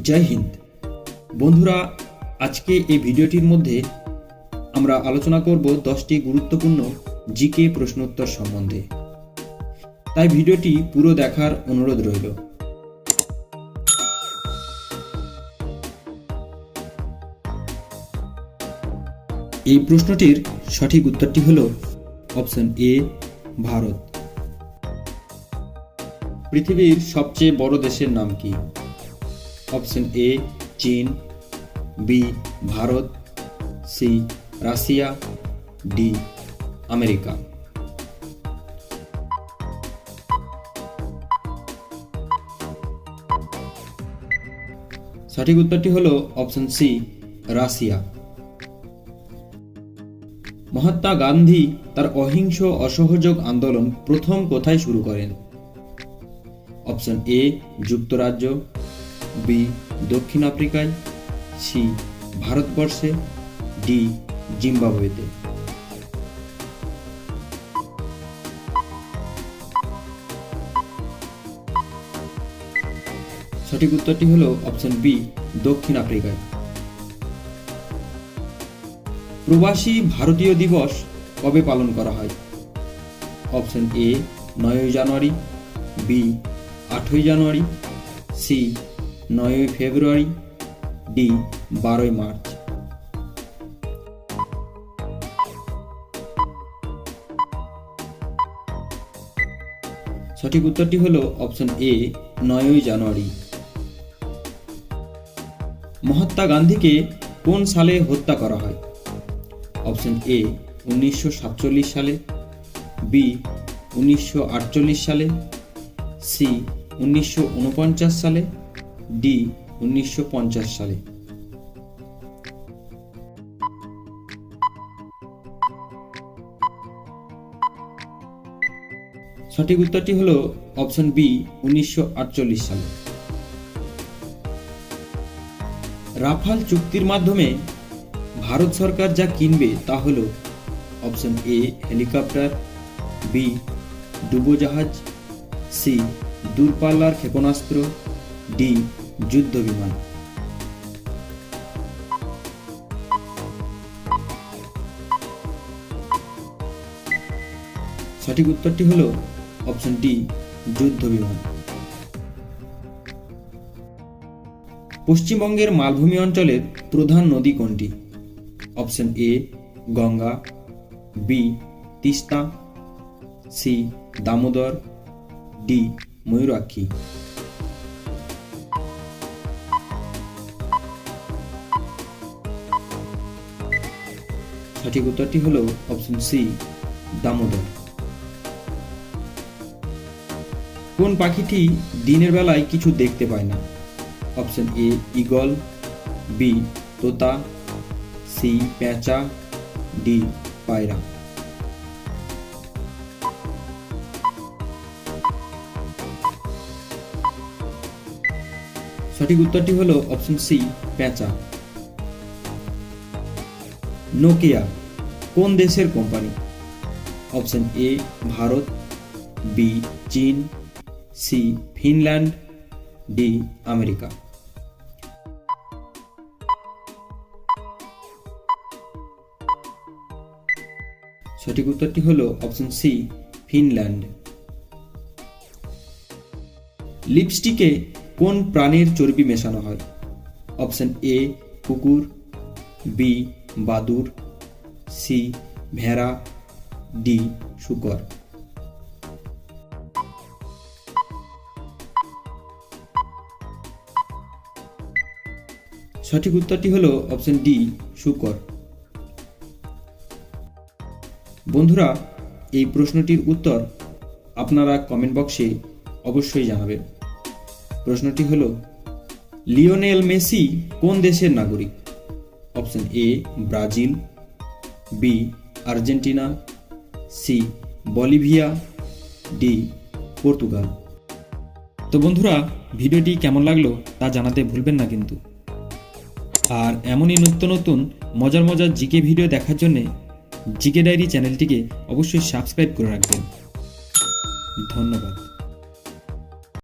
জয় হিন্দ বন্ধুরা, আজকে এই ভিডিওটির মধ্যে আমরা আলোচনা করব 10টি গুরুত্বপূর্ণ জিকে প্রশ্নোত্তর সম্বন্ধে। তাই ভিডিওটি পুরো দেখার অনুরোধ রইল। এই প্রশ্নটির সঠিক উত্তরটি হল অপশন এ, ভারত। পৃথিবীর সবচেয়ে বড় দেশের নাম কি? অপশন এ, চীন, B, Bharat, C, Russia, D, America. সঠিক উত্তরটি হল option C, Russia. Mahatma Gandhi তার অহিংস অসহযোগ আন্দোলন প্রথম কোথায় শুরু করেন? অপশন এ, যুক্তরাজ্য, বি, দক্ষিণ আফ্রিকায়, সি, ভারতবর্ষে, ডি, জিম্বাবুয়েতে। সঠিক উত্তরটি হল অপশন বি, দক্ষিণ আফ্রিকায়। প্রবাসী ভারতীয় দিবস কবে পালন করা হয়? অপশন এ, 9 জানুয়ারি, বি, 8 জানুয়ারি, সি, 9 ফেব্রুয়ারি, ডি, 12 মার্চ। সঠিক উত্তরটি হল অপশন এ, 9 জানুয়ারি। মহাত্মা গান্ধীকে কোন সালে হত্যা করা হয়? অপশন এ, 1947 সালে, বি, 1948 সালে, সি, 1949 সালে, ডি, 1950 সালে। সঠিক উত্তরটি হল অপশন বি, 1948 সালে। রাফাল চুক্তির মাধ্যমে ভারত সরকার যা কিনবে তা হল অপশন এ, হেলিকপ্টার, বি, ডুবোজাহাজ, সি, দূরপাল্লার ক্ষেপণাস্ত্র, ডি, যুদ্ধ বিমান। সঠিক উত্তরটি হল অপশন ডি, যুদ্ধ বিমান। পশ্চিমবঙ্গের মালভূমি অঞ্চলের প্রধান নদী কোনটি? Option A, Ganga, B, Teesta, C, Damodar, D, Mayurakshi. সঠিক উত্তরটি হল অপশন সি, দামোদর। কোন পাখিটি দিনের বেলায় কিছু দেখতে পায় না? অপশন এ, ঈগল, বি, তোতা, সি, পেঁচা, ডি, পায়রা। সঠিক উত্তরটি হল অপশন সি, পেঁচা। নোকিয়া কোন দেশের company? Option A, Bharat, B, চীন, সি, ফিনল্যান্ড, ডি, আমেরিকা। সঠিক উত্তরটি হল অপশন সি, ফিনল্যান্ড। লিপস্টিকে কোন প্রাণীর চর্বি মেশানো হয়? অপশন এ, কুকুর, বি, বাদুড়, সি, ভেড়া, ডি, শূকর। সঠিক উত্তরটি হল অপশন ডি, শূকর। বন্ধুরা, এই প্রশ্নটির উত্তর আপনারা কমেন্ট বক্সে অবশ্যই জানাবেন। প্রশ্নটি হল, লিওনেল মেসি কোন দেশের নাগরিক? Option A, Brazil, B, Argentina, C, Bolivia, D, Portugal. তো বন্ধুরা, ভিডিওটি কেমন লাগলো তা জানাতে ভুলবেন না কিন্তু। আর এমনই নিত্য নতুন মজার মজার জিকে ভিডিও দেখার জন্য জিকে ডায়েরি চ্যানেলটিকে অবশ্যই সাবস্ক্রাইব করে রাখবেন। ধন্যবাদ।